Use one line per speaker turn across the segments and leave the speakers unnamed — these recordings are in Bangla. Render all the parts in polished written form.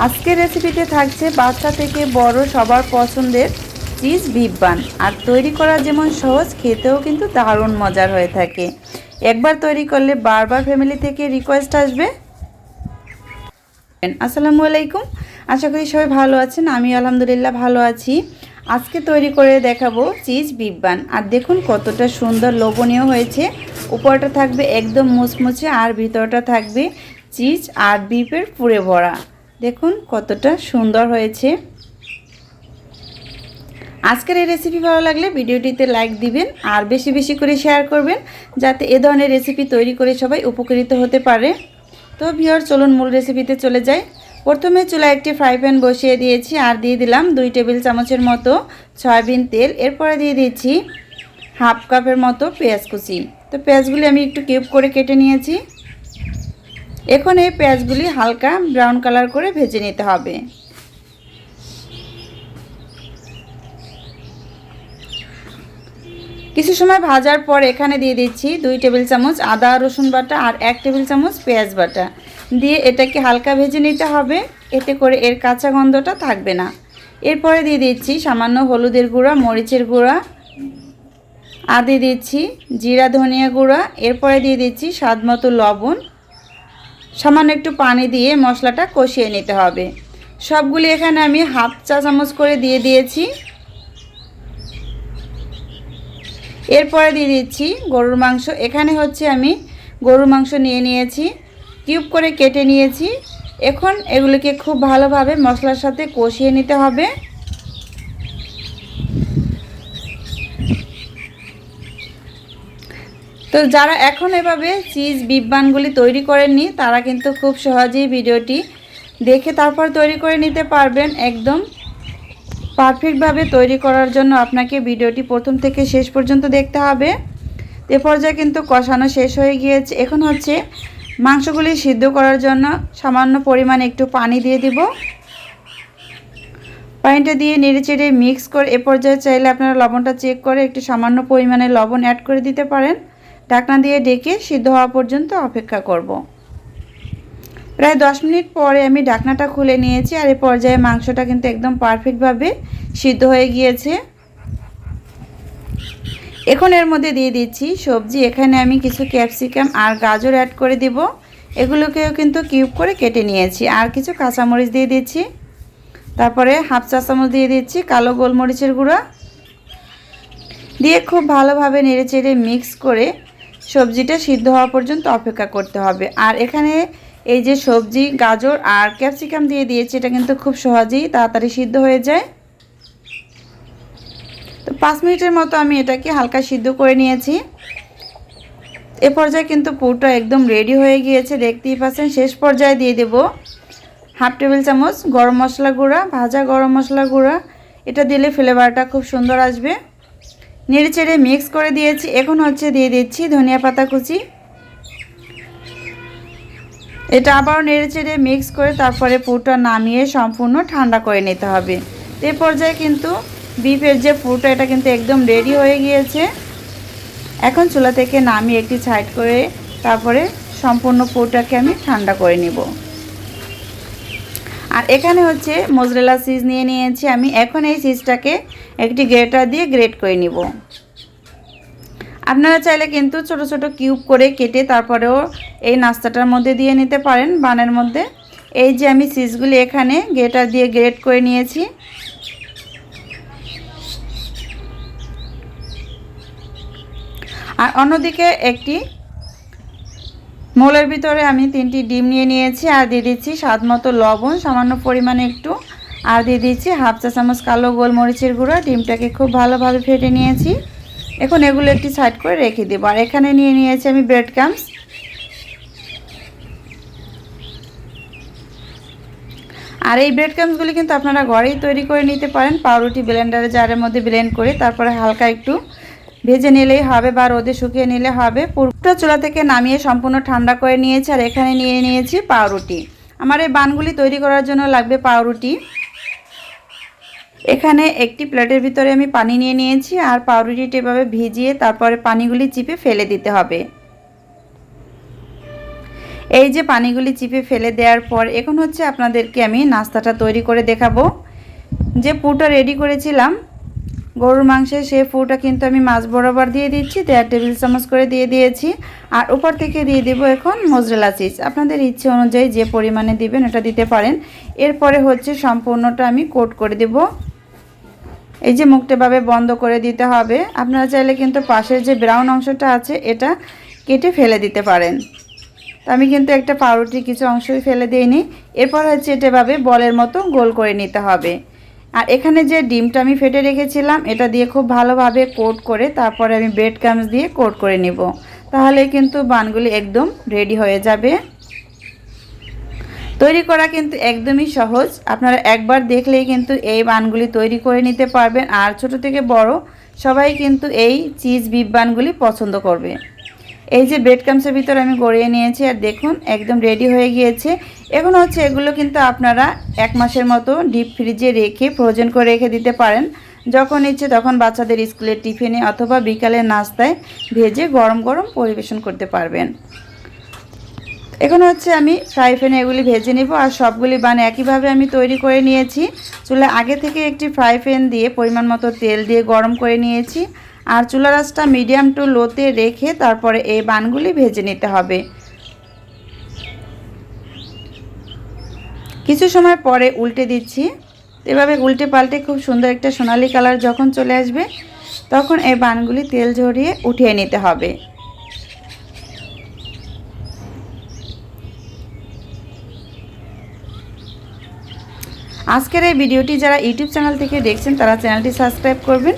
আজকের রেসিপিতে থাকছে বাচ্চা থেকে বড় সবার পছন্দের চিজ বিফ বান। আর তৈরি করা যেমন সহজ, খেতেও কিন্তু দারুণ মজার হয়ে থাকে। একবার তৈরি করলে বারবার ফ্যামিলি থেকে রিকোয়েস্ট আসবে। আসসালামু আলাইকুম, আশা করি সবাই ভালো আছেন। আমি আলহামদুলিল্লাহ ভালো আছি। আজকে তৈরি করে দেখাবো চিজ বিফ বান। আর দেখুন কতটা সুন্দর লোভনীয় হয়েছে। উপরটা থাকবে একদম মুচমুচে আর ভিতরটা থাকবে চিজ আর বিফের পুরে ভরা। দেখুন কতটা সুন্দর হয়েছে। আজকের এই রেসিপি ভালো লাগলে ভিডিওটিতে লাইক দিবেন আর বেশি বেশি করে শেয়ার করবেন, যাতে এ ধরনের রেসিপি তৈরি করে সবাই উপকৃত হতে পারে। তো ভিউয়ার, চলুন মূল রেসিপিতে চলে যাই। প্রথমে চুলায় একটি ফ্রাই প্যান বসিয়ে দিয়েছি আর দিয়ে দিলাম 2 টেবিল চামচের মতো সয়াবিন তেল। এরপরে দিয়ে দিচ্ছি হাফ কাপের মতো পেঁয়াজ কুচি। তো পেঁয়াজগুলি আমি একটু কিউব করে কেটে নিয়েছি। এখন এই পেঁয়াজগুলি হালকা ব্রাউন কালার করে ভেজে নিতে হবে। কিছু সময় ভাজার পর এখানে দিয়ে দিচ্ছি 2 টেবিল চামচ আদা রসুন বাটা আর 1 টেবিল চামচ পেঁয়াজ বাটা দিয়ে এটাকে হালকা ভেজে নিতে হবে, এতে করে এর কাঁচা গন্ধটা থাকবে না। এরপরে দিয়ে দিচ্ছি সামান্য হলুদের গুঁড়া, মরিচের গুঁড়া, আর দিয়ে দিচ্ছি জিরা ধনিয়া গুঁড়া। এরপরে দিয়ে দিচ্ছি স্বাদমতো লবণ। সামান্য একটু পানি দিয়ে মশলাটা কষিয়ে নিতে হবে। সবগুলি এখানে আমি হাফ চা চামচ করে দিয়ে দিয়েছি। এরপরে দিয়ে দিচ্ছি গরুর মাংস। এখানে হচ্ছে আমি গরুর মাংস নিয়ে নিয়েছি, কিউব করে কেটে নিয়েছি। এখন এগুলিকে খুব ভালোভাবে মশলার সাথে কষিয়ে নিতে হবে। তো যারা এখন এভাবে চিজ বিফ বানগুলি তৈরি করেননি, তারা কিন্তু খুব সহজেই ভিডিওটি দেখে তারপর তৈরি করে নিতে পারবেন। একদম পারফেক্টভাবে তৈরি করার জন্য আপনাকে ভিডিওটি প্রথম থেকে শেষ পর্যন্ত দেখতে হবে। এ পর্যায়ে কিন্তু কষানো শেষ হয়ে গিয়েছে। এখন হচ্ছে মাংসগুলি সিদ্ধ করার জন্য সামান্য পরিমাণে একটু পানি দিয়ে দিব। পানিটা দিয়ে নেড়েচেড়ে মিক্স করে এ পর্যায়ে চাইলে আপনারা লবণটা চেক করে একটু সামান্য পরিমাণে লবণ অ্যাড করে দিতে পারেন। ঢাকনা দিয়ে ঢেকে সিদ্ধ হওয়া পর্যন্ত অপেক্ষা করব। প্রায় 10 মিনিট পরে আমি ঢাকনাটা খুলে নিয়েছি আর এই পর্যায়ে মাংসটা কিন্তু একদম পারফেক্টভাবে সিদ্ধ হয়ে গিয়েছে। এখন এর মধ্যে দিয়ে দিচ্ছি সবজি। এখানে আমি কিছু ক্যাপসিকাম আর গাজর অ্যাড করে দিব। এগুলোকেও কিন্তু কিউব করে কেটে নিয়েছি। আর কিছু কাঁচামরিচ দিয়ে দিচ্ছি। তারপরে হাফ চা চামচ দিয়ে দিচ্ছি কালো গোলমরিচের গুঁড়া দিয়ে খুব ভালোভাবে নেড়েচেড়ে মিক্স করে সবজিটা সিদ্ধ হওয়া পর্যন্ত অপেক্ষা করতে হবে। আর এখানে এই যে সবজি গাজর আর ক্যাপসিকাম দিয়ে দিয়েছি, এটা কিন্তু খুব সহজেই তাড়াতাড়ি সিদ্ধ হয়ে যায়। তো 5 মিনিটের মতো আমি এটাকে হালকা সিদ্ধ করে নিয়েছি। এ পর্যায়ে কিন্তু পুরোটা একদম রেডি হয়ে গিয়েছে, দেখতেই পাচ্ছেন। শেষ পর্যায়ে দিয়ে দেব হাফ টেবিল চামচ গরম মশলা গুঁড়া, ভাজা গরম মশলা গুঁড়া। এটা দিলে ফ্লেভারটা খুব সুন্দর আসবে। নেড়েচেড়ে মিক্স করে দিয়েছি। এখন হচ্ছে দিয়ে দিচ্ছি ধনিয়া পাতা কুচি। এটা আবারও নেড়েচেড়ে মিক্স করে তারপরে পুরটা নামিয়ে সম্পূর্ণ ঠান্ডা করে নিতে হবে। এ পর্যায়ে কিন্তু বিফের যে পুরটা, এটা কিন্তু একদম রেডি হয়ে গিয়েছে। এখন চুলা থেকে নামিয়ে একটি সাইড করে তারপরে সম্পূর্ণ পুরটাকে আমি ঠান্ডা করে নিব। আর এখানে হচ্ছে মোজরেলা চিজ নিয়ে নিয়েছি আমি। এখন এই চিজটাকে একটি গ্রেটার দিয়ে গ্রেট করে নিব। আপনারা চাইলে কিন্তু ছোট ছোট কিউব করে কেটে তারপরেও এই নাস্তাটার মধ্যে দিয়ে নিতে পারেন, বানের মধ্যে। এই যে আমি চিজগুলি এখানে গ্রেটার দিয়ে গ্রেট করে নিয়েছি। আর অন্যদিকে একটি মোলের ভিতরে আমি 3টি ডিম নিয়ে নিয়েছি আর দিয়ে দিচ্ছি স্বাদমতো লবণ, সামান্য পরিমাণে একটু, আর দিয়ে দিচ্ছি হাফ চা চামচ কালো গোলমরিচের গুঁড়া। ডিমটাকে খুব ভালোভাবে ফেটে নিয়েছি। এখন এগুলো একটি সাইড করে রেখে দেব। আর এখানে নিয়ে নিয়েছি আমি ব্রেড ক্রাম্বস। আর এই ব্রেড ক্রাম্বসগুলি কিন্তু আপনারা ঘরেই তৈরি করে নিতে পারেন। পাউরুটি ব্লেন্ডারে জারের মধ্যে ব্লেন্ড করে তারপরে হালকা একটু ভেজে নিলেই হবে বা রোদে শুকিয়ে নিলে হবে। পুরোটা চুলা থেকে নামিয়ে সম্পূর্ণ ঠান্ডা করে নিয়েছি। আর এখানে নিয়ে নিয়েছি পাউরুটি। আমার এই বানগুলি তৈরি করার জন্য লাগবে পাউরুটি। এখানে একটি প্লেটের ভিতরে আমি পানি নিয়ে নিয়েছি আর পাউরুটিটা এভাবে ভিজিয়ে তারপরে পানিগুলি চিপে ফেলে দিতে হবে। এই যে পানিগুলি চিপে ফেলে দেওয়ার পর এখন হচ্ছে আপনাদেরকে আমি নাস্তাটা তৈরি করে দেখাবো। যে পুরটা রেডি করেছিলাম গরুর মাংসে, সেই পুরটা কিন্তু আমি মাছ বরাবর দিয়ে দিচ্ছি, 1.5 টেবিল চামচ করে দিয়ে দিয়েছি। আর উপর থেকে দিয়ে দেব এখন মোজরেলা চিজ। আপনাদের ইচ্ছে অনুযায়ী যে পরিমাণে দিবেন এটা দিতে পারেন। এরপরে হচ্ছে সম্পূর্ণটা আমি কোট করে দেব। এই যে মুখটাভাবে বন্ধ করে দিতে হবে। আপনারা চাইলে কিন্তু পাশের যে ব্রাউন অংশটা আছে এটা কেটে ফেলে দিতে পারেন। তো আমি কিন্তু একটা পাউরুটির কিছু অংশই ফেলে দিইনি। এরপর হচ্ছে এটাভাবে বলের মতো গোল করে নিতে হবে। আর এখানে যে ডিমটা আমি ফেটে রেখেছিলাম এটা দিয়ে খুব ভালোভাবে কোট করে তারপরে আমি ব্রেড ক্রাম্বস দিয়ে কোট করে নিব। তাহলে কিন্তু বানগুলি একদম রেডি হয়ে যাবে। তৈরি করা কিন্তু একদমই সহজ। আপনারা একবার দেখলেই কিন্তু এই বানগুলি তৈরি করে নিতে পারবেন। আর ছোট থেকে বড় সবাই কিন্তু এই চিজ বিফ বানগুলি পছন্দ করবে। এই যে ব্রেড ক্রাম্বসের ভিতর আমি গড়িয়ে নিয়েছি আর দেখুন একদম রেডি হয়ে গিয়েছে। এখন হচ্ছে এগুলো কিন্তু আপনারা 1 মাসের মতো ডিপ ফ্রিজে রেখে ফ্রোজেন করে রেখে দিতে পারেন। যখন ইচ্ছে তখন বাচ্চাদের স্কুলের টিফিনে অথবা বিকালের নাস্তায় ভেজে গরম গরম পরিবেশন করতে পারবেন। এখন হচ্ছে আমি ফ্রাই প্যানে এগুলি ভেজে নেব। আর সবগুলি বান একইভাবে আমি তৈরি করে নিয়েছি। চুলা আগে থেকে একটি ফ্রাই প্যান দিয়ে পরিমাণ মতো তেল দিয়ে গরম করে নিয়েছি। আর চুলার আঁচটা মিডিয়াম টু লোতে রেখে তারপরে এই বানগুলি ভেজে নিতে হবে। কিছু সময় পরে উল্টে দিচ্ছি। এভাবে উল্টে পাল্টে খুব সুন্দর একটা সোনালি কালার যখন চলে আসবে তখন এই বানগুলি তেল ঝরিয়ে উঠিয়ে নিতে হবে। আজকের এই ভিডিওটি যারা ইউটিউব চ্যানেল থেকে দেখছেন তারা চ্যানেলটি সাবস্ক্রাইব করবেন।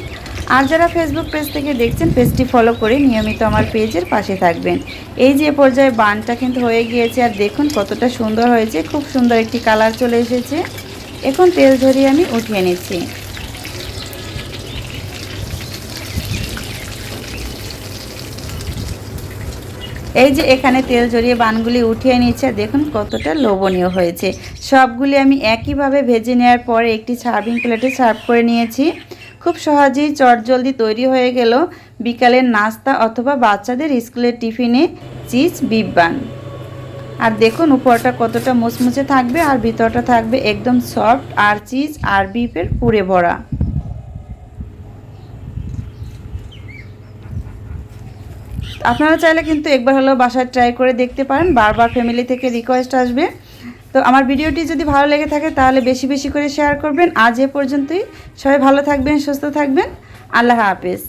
আর যারা ফেসবুক পেজ থেকে দেখছেন পেজটি ফলো করে নিয়মিত আমার পেজের পাশে থাকবেন। এই যে পর্যায়ে বানটা কিন্তু হয়ে গিয়েছে আর দেখুন কতটা সুন্দর হয়েছে, খুব সুন্দর একটি কালার চলে এসেছে। এখন তেল ঝরিয়ে আমি উঠিয়ে নিচ্ছি। এই যে এখানে তেল ঝরিয়ে বানগুলি উঠিয়ে নিচ্ছে আর দেখুন কতটা লোভনীয় হয়েছে। সবগুলি আমি একইভাবে ভেজে নেওয়ার পরে একটি সার্ভিং প্লেটে সার্ভ করে নিয়েছি। খুব সহজেই চটজলদি তৈরি হয়ে গেল বিকালের নাস্তা অথবা বাচ্চাদের স্কুলের টিফিনে চিজ বিফ বান। আর দেখুন উপরটা কতটা মুচমুচে থাকবে আর ভিতরটা থাকবে একদম সফট আর চিজ আর বিফের পুরে ভরা। আপনারা চাইলে কিন্তু একবার হলেও বাসায় ট্রাই করে দেখতে পারেন। বারবার ফ্যামিলি থেকে রিকোয়েস্ট আসবে। তো আমার ভিডিওটি যদি ভালো লেগে থাকে তাহলে বেশি বেশি করে শেয়ার করবেন। আজ এ পর্যন্তই। সবাই ভালো থাকবেন, সুস্থ থাকবেন। আল্লাহ হাফেজ।